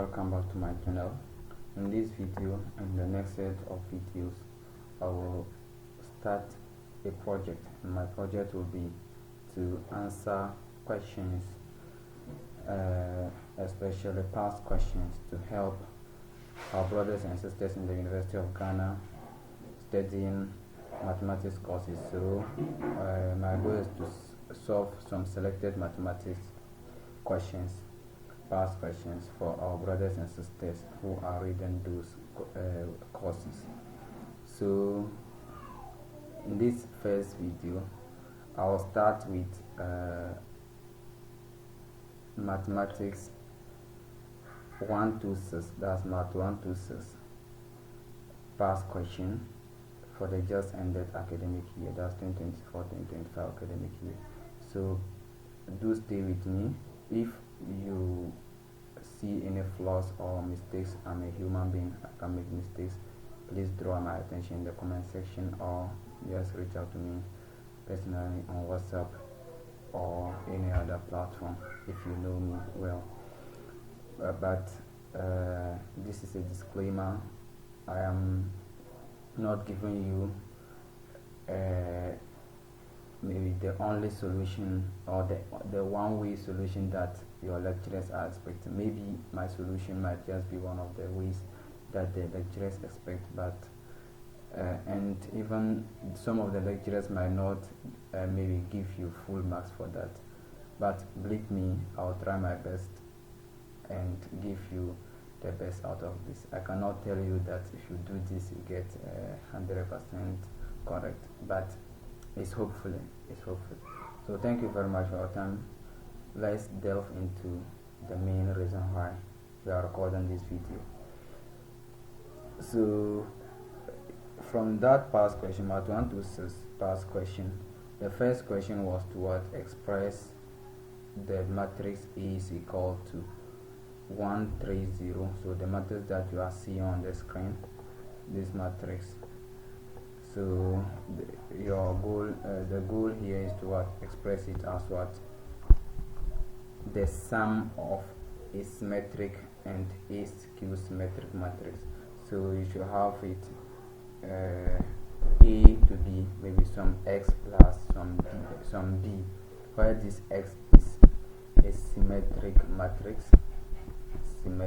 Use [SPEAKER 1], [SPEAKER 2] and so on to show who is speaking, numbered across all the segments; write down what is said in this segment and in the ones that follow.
[SPEAKER 1] welcome back to my channel. In this video and the next set of videos, I will start a project, and my project will be to answer questions, especially past questions, to help our brothers and sisters in the University of Ghana studying mathematics courses. So my goal is to solve some selected mathematics questions, past questions, for our brothers and sisters who are reading those courses. So in this first video, I will start with mathematics 126, that's math 126, past question for the just ended academic year, that's 2024-2025 academic year. So do stay with me. If you see any flaws or mistakes, I'm a human being, I can make mistakes. Please draw my attention in the comment section, or just reach out to me personally on WhatsApp or any other platform if you know me well. But this is a disclaimer. I am not giving you maybe the only solution or the one-way solution that your lecturers are expecting. Maybe my solution might just be one of the ways that the lecturers expect, but and even some of the lecturers might not maybe give you full marks for that. But believe me, I'll try my best and give you the best out of this. I cannot tell you that if you do this you get 100% correct, but it's hopeful. So thank you very much for your time. Let's delve into the main reason why we are recording this video. So from that past question, math 126 past question, the first question was to express the matrix A is equal to 130. So the matrix that you are seeing on the screen, this matrix. So the goal here is to express it as the sum of a symmetric and a skew-symmetric matrix. So you should have it A to be maybe some x plus some b, where this x is a symmetric matrix, and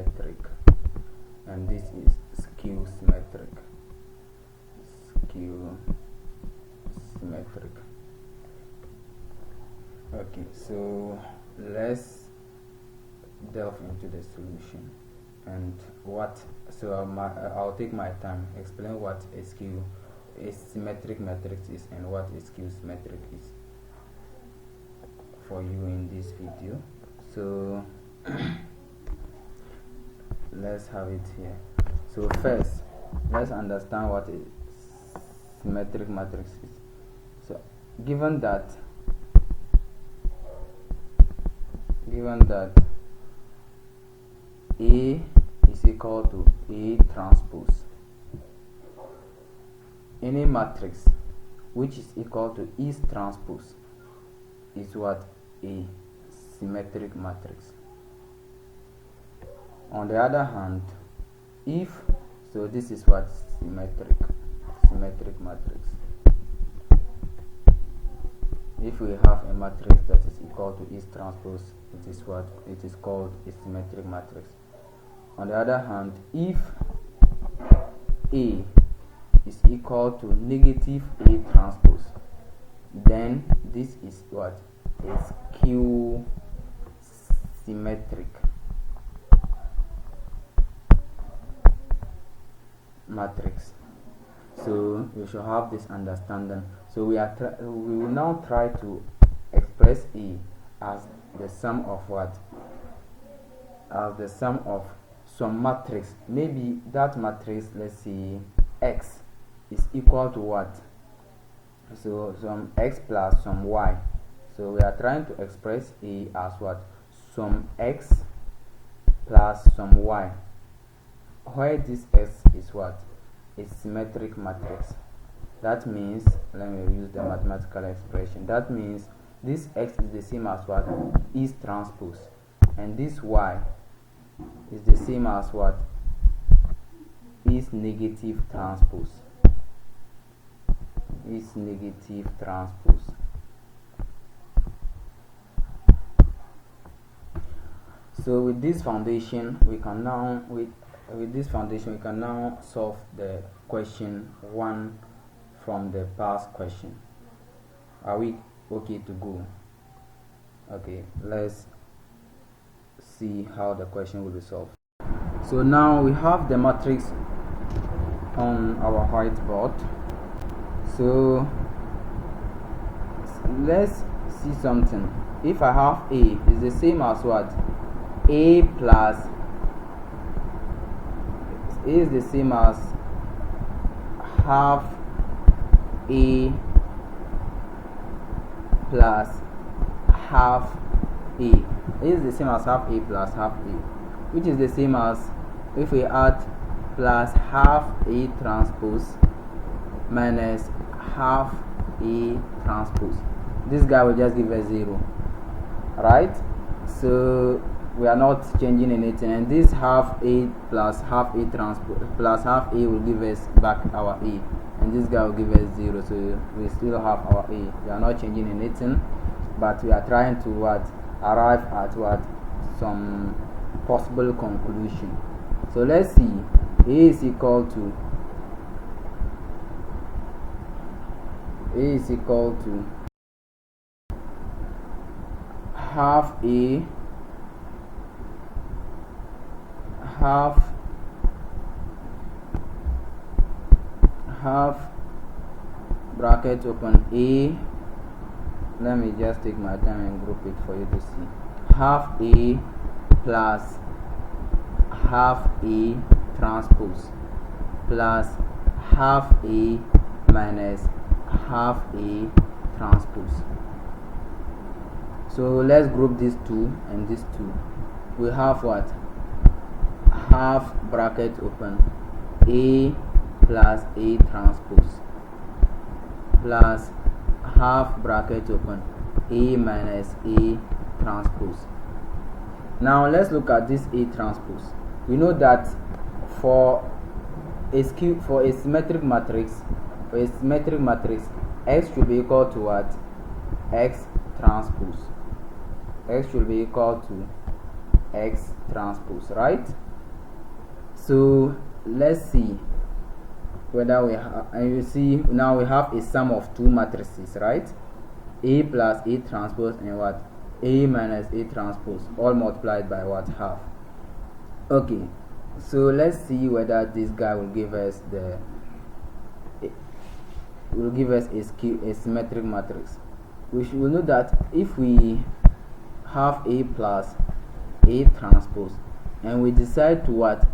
[SPEAKER 1] this is skew-symmetric. Okay, so let's delve into the solution and I'll take my time explain what a symmetric matrix is and what a skew-symmetric is for you in this video. So let's have it here. So first, let's understand what a symmetric matrix is. So given that A is equal to A transpose, any matrix which is equal to E transpose is a symmetric matrix. On the other hand, this is symmetric matrix. If we have a matrix that is equal to E transpose, it is called a symmetric matrix. On the other hand, if A is equal to negative A transpose, then this is a skew-symmetric matrix. So you should have this understanding. So we will now try to express A as the sum of some matrix. Maybe that matrix, let's see, X is equal to what? So some X plus some Y. So we are trying to express A as some X plus some Y, where this X is a symmetric matrix. That means, let me use the mathematical expression, that means this X is the same as E transpose, and this Y is the same as what? Is negative transpose. Is negative transpose. So with this foundation we can now solve the question 1 from the past question. Are we okay to go? Okay, let's see how the question will be solved. So now we have the matrix on our whiteboard. So let's see something. If I have A, is the same as what? A plus A is the same as half A plus half A. A is the same as half A plus half A, which is the same as if we add plus half A transpose minus half A transpose. This guy will just give us 0, right? So we are not changing anything, and this half A plus half A transpose plus half A will give us back our A, and this guy will give us 0. So we still have our A. We are not changing anything, but we are trying to what? Arrive at what? Some possible conclusion. So let's see. A is equal to half A half bracket open A. Let me just take my time and group it for you to see. Half A plus half A transpose plus half A minus half A transpose. So let's group these two and these two. We have what? Half bracket open A plus A transpose plus half bracket open A minus A transpose. Now let's look at this A transpose. We know that for a symmetric matrix, X should be equal to what? X transpose. X should be equal to X transpose, right? So let's see whether we have, and you see now we have a sum of two matrices, right? A plus A transpose and what? A minus A transpose, all multiplied by what? Half. Okay, so let's see whether this guy will give us a symmetric matrix. We will know that if we have A plus A transpose and we decide to what?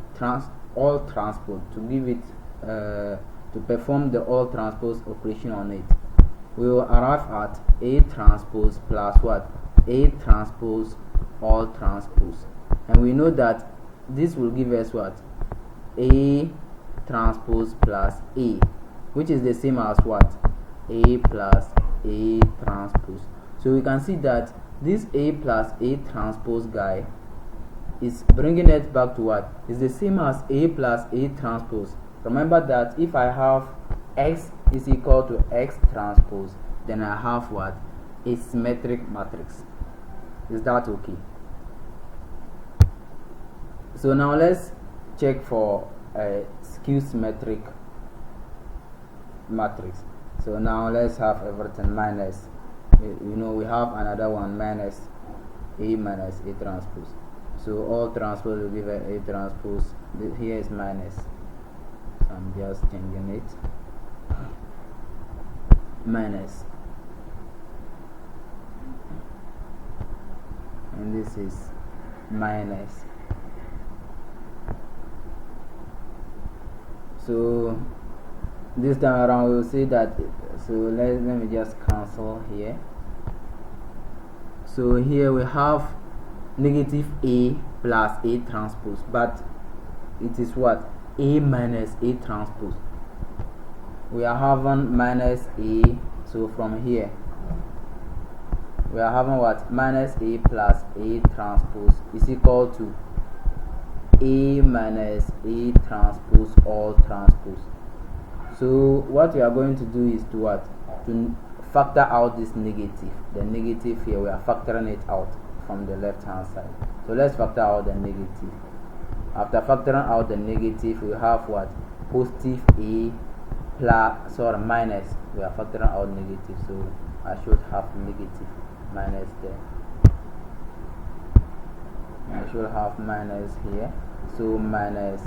[SPEAKER 1] All transpose, to give it to perform the all transpose operation on it, we will arrive at A transpose plus what? A transpose all transpose, and we know that this will give us what? A transpose plus A, which is the same as what? A plus A transpose. So we can see that this A plus A transpose guy is bringing it back to what? Is the same as A plus A transpose. Remember that if I have X is equal to X transpose, then I have what? A symmetric matrix. Is that okay? So now let's check for a skew-symmetric matrix. So now let's have everything minus, we have another one minus A minus A transpose. So all transpose will give A transpose. Here is minus, so I'm just changing it. Minus, and this is minus. So this time around we will see that. So let me just cancel here. So here we have negative A plus A transpose, but it is what? A minus A transpose. We are having minus A, so from here we are having what? Minus A plus A transpose is equal to A minus A transpose all transpose. So what we are going to do is to what? To factor out this negative. The negative here, we are factoring it out from the left hand side. So let's factor out the negative. After factoring out the negative, we have what? Positive A plus, sorry, minus. We are factoring out negative, so I should have negative minus there. I should have minus here. So minus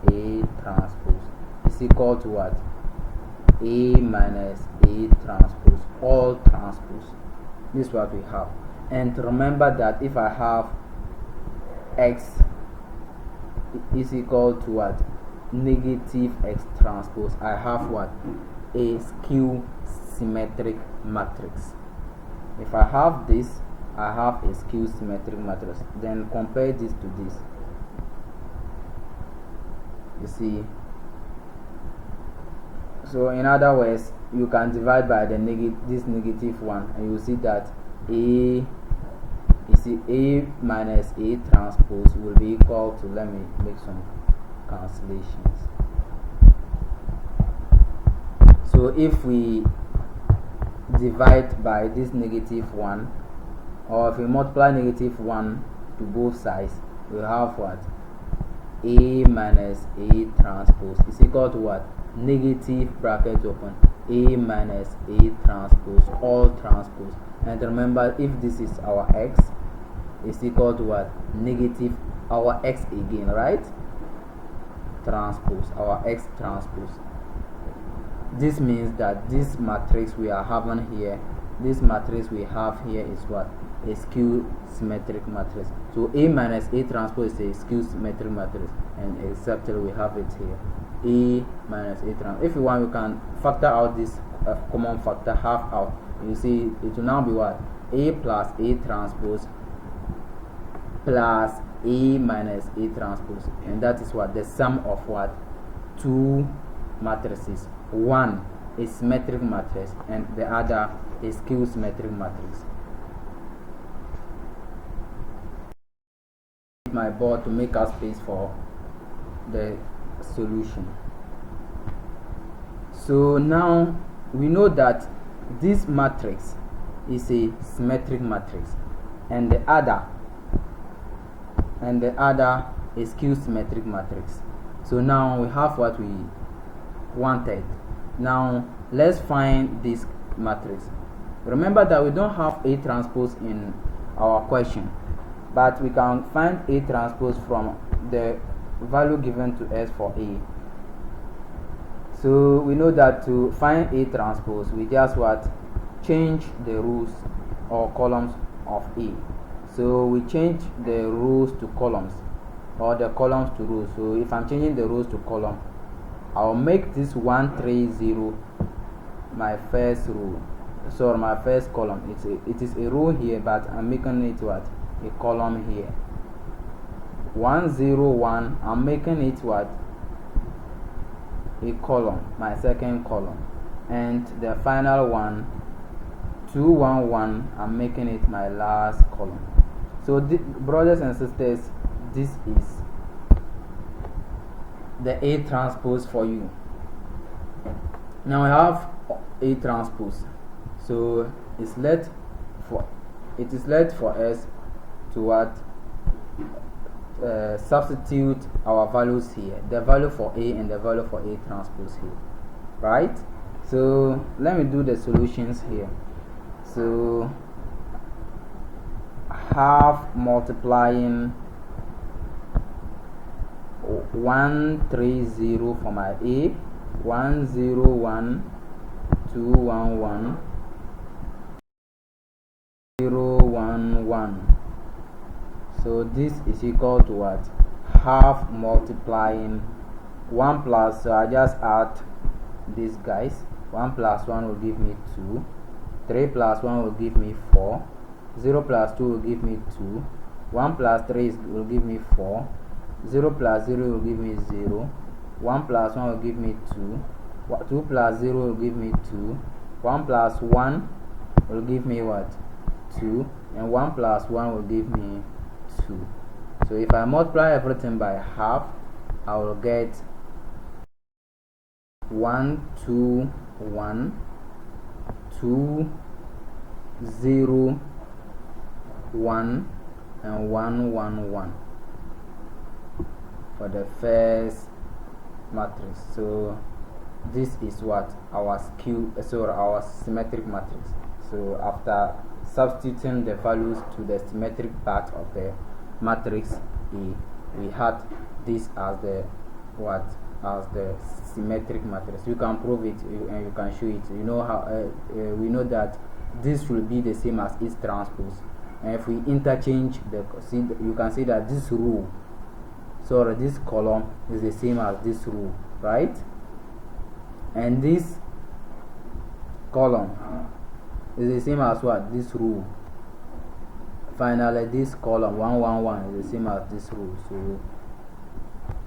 [SPEAKER 1] A transpose is equal to what? A minus A transpose all transpose. This is what we have. And remember that if I have X is equal to what? Negative X transpose, I have what? A skew-symmetric matrix. If I have this, I have a skew-symmetric matrix. Then compare this to this. You see, so in other words, you can divide by the this negative one, and you see that A minus A transpose will be equal to, let me make some cancellations. So if we divide by this negative one, or if we multiply negative 1 to both sides, we have what? A minus A transpose is equal to what? Negative bracket open A minus A transpose all transpose. And remember, if this is our X, is equal to what? Negative our X again, right? Transpose, our X transpose. This means that this matrix we are having here, this matrix we have here is what? A skew-symmetric matrix. So A minus A transpose is a skew-symmetric matrix, and exactly we have it here. A minus A transpose. If you want, you can factor out this common factor, half out. You see, it will now be what? A plus A transpose plus A minus A transpose, and that is what? The sum of what? Two matrices. One is symmetric matrix, and the other is skew-symmetric matrix. My board to make us space for the solution. So now we know that this matrix is a symmetric matrix, and the other is skew-symmetric matrix. So now we have what we wanted. Now let's find this matrix. Remember that we don't have A transpose in our question, but we can find A transpose from the value given to us for A. So we know that to find A transpose, we just what? Change the rows or columns of A. So we change the rows to columns, or the columns to rows. So if I'm changing the rows to column, I'll make this 130 my first row. So my first column. It is a row here, but I'm making it what? A column here. 101, I'm making it what? A column, my second column. And the final one, 211, I'm making it my last column. So brothers and sisters, this is the A transpose for you. Now I have A transpose, so it is left for us to what? Substitute our values here, the value for A and the value for A transpose here, right? So let me do the solutions here. So half multiplying 130 for my A, 101, 211, 011. So this is equal to what? Half multiplying 1 plus, so I just add these guys. 1 plus 1 will give me 2. 3 plus 1 will give me 4. 0 plus 2 will give me 2. 1 plus 3 will give me 4. 0 plus 0 will give me 0. 1 plus 1 will give me 2. 2 plus 0 will give me 2. 1 plus 1 will give me what? 2. And 1 plus 1 will give me 2. So if I multiply everything by half, I will get 1 2 1 2 0 1 and 1 1 1 for the first matrix. So this is what our our symmetric matrix. So after substituting the values to the symmetric part of the matrix A, we had this as the symmetric matrix. You can prove it and you can show it. You know how we know that this will be the same as its transpose, and if we interchange you can see that this row, so this column is the same as this row, right? And this column is the same as what? This row. Finally, this column 1 1 1 is the same as this row. So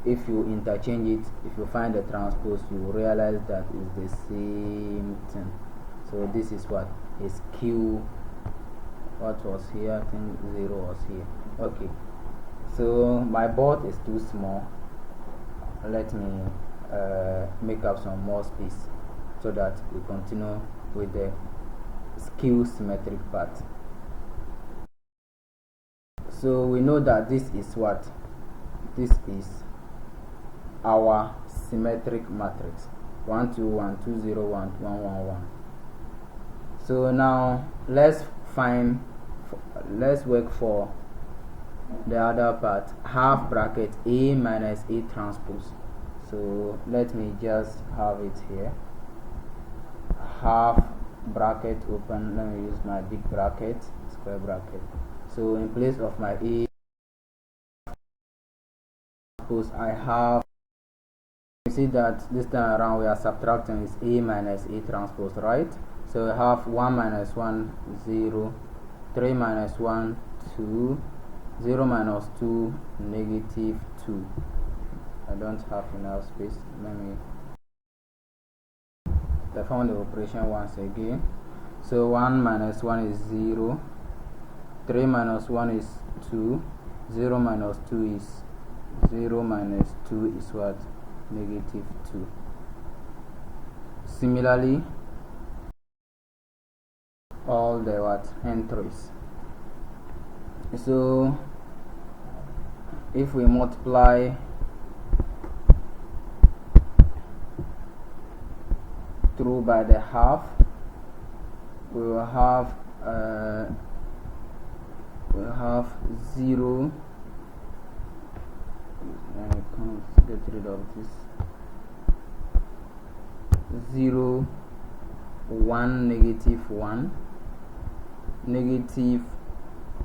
[SPEAKER 1] if you interchange it, if you find the transpose, you will realize that it's the same thing. So this is what is Q. What was here? I think 0 was here. Okay. So my board is too small. Let me make up some more space so that we continue with the skew-symmetric part. So we know that this is what? This is our symmetric matrix. 1 2 1 2 0 1 1 1 1. So now let's work for the other part, half bracket A minus A transpose. So let me just have it here. Half bracket open. Let me use my big bracket, square bracket. So in place of my A transpose, I have, you see that this time around we are subtracting is A minus A transpose, right? So I have 1 minus 1 0, 3 minus 1 2, 0 minus 2 negative 2. I don't have enough space. Let me perform the operation once again. So 1 minus 1 is 0, 3 minus 1 is 2, 0 minus 2 is 0 minus 2 is what? Negative 2. Similarly, all the what? Entries. So if we multiply through by the half, we will have 0. I can't get rid of this. 0 1 negative 1 negative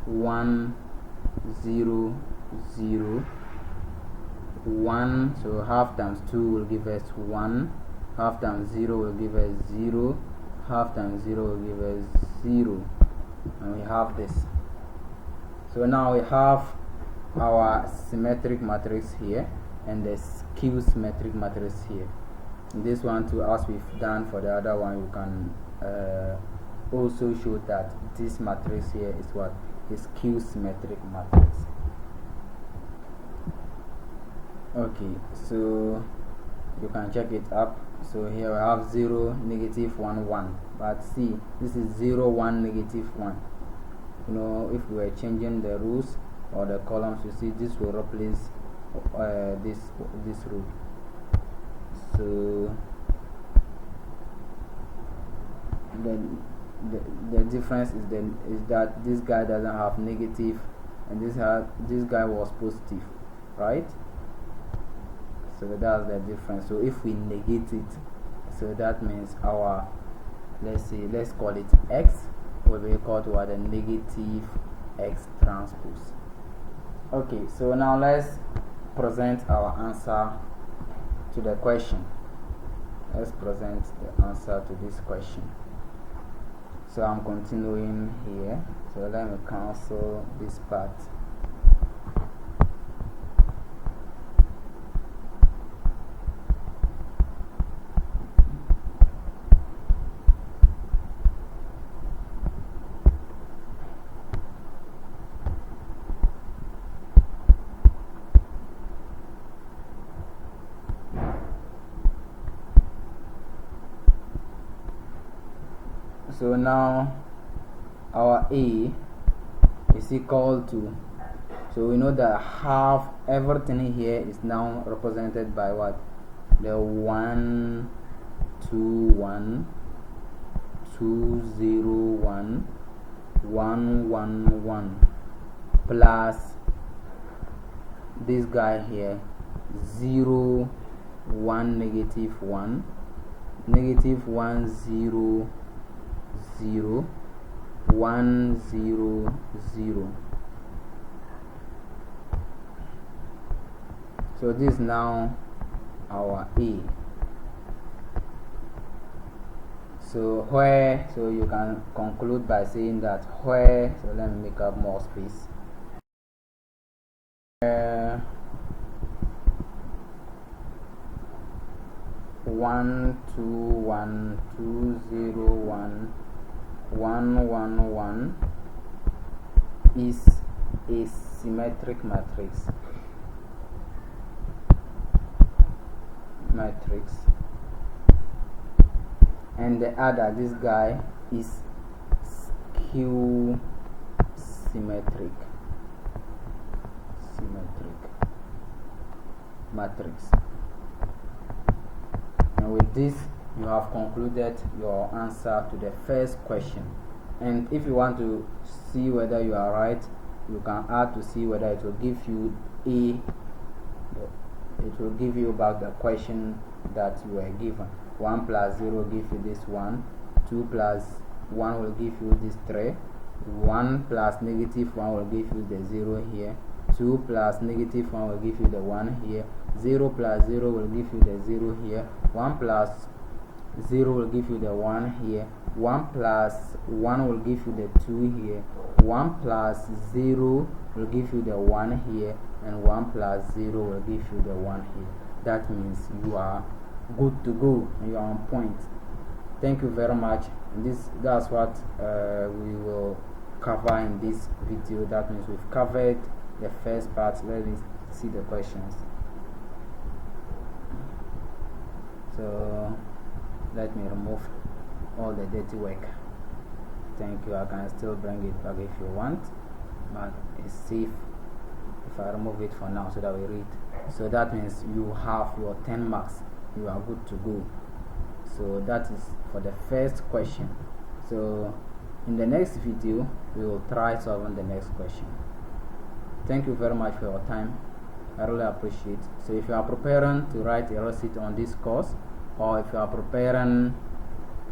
[SPEAKER 1] 1 0 0 1. So half times 2 will give us 1, half times 0 will give us 0, half times 0 will give us 0, and we have this. So now we have our symmetric matrix here and the skew-symmetric matrix here. In this one too, as we've done for the other one, you can also show that this matrix here is what? Is skew-symmetric matrix. Okay, so you can check it up. So here we have 0 negative 1 1, but see, this is 0 1 negative 1. You know, if we were changing the rows or the columns, you see this will replace this row. So the difference is that this guy doesn't have negative and this guy was positive, right? So that's the difference. So if we negate it, so that means our, let's call it X, will be equal to what? A negative X transpose. Okay, so now let's present our answer to the question. Let's present the answer to this question. So I'm continuing here. So let me cancel this part. So now our A is equal to, so we know that half everything here is now represented by what? The 1 2 1 2 0 1 1 1 1 plus this guy here 0 1 negative 1 negative 1 0 0 1 0 0. So this is now our A. So where, so you can conclude by saying that where, so let me make up more space. 1 2 1 2 0 1 1 1 1 is a symmetric matrix. And the other, this guy, is skew-symmetric matrix. And with this, you have concluded your answer to the first question. And if you want to see whether you are right, you can add to see whether it will give you it will give you back the question that you were given. 1 plus 0 will give you this 1, 2 plus 1 will give you this 3, 1 plus negative 1 will give you the 0 here, 2 plus negative 1 will give you the 1 here, 0 plus 0 will give you the 0 here, 1 plus 0 will give you the 1 here, 1 plus 1 will give you the 2 here, 1 plus 0 will give you the 1 here, and 1 plus 0 will give you the 1 here. That means you are good to go, you are on point. Thank you very much. That's what we will cover in this video. That means we've covered the first part. Let us see the questions. So let me remove all the dirty work. Thank you. I can still bring it back if you want, but it's safe if I remove it for now so that we read. So that means you have your 10 marks. You are good to go. So that is for the first question. So in the next video, we will try solving the next question. Thank you very much for your time. I really appreciate it. So if you are preparing to write a receipt on this course, or if you are preparing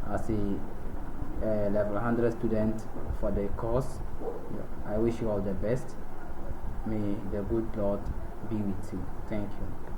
[SPEAKER 1] as a level 100 student for the course, I wish you all the best. May the good Lord be with you. Thank you.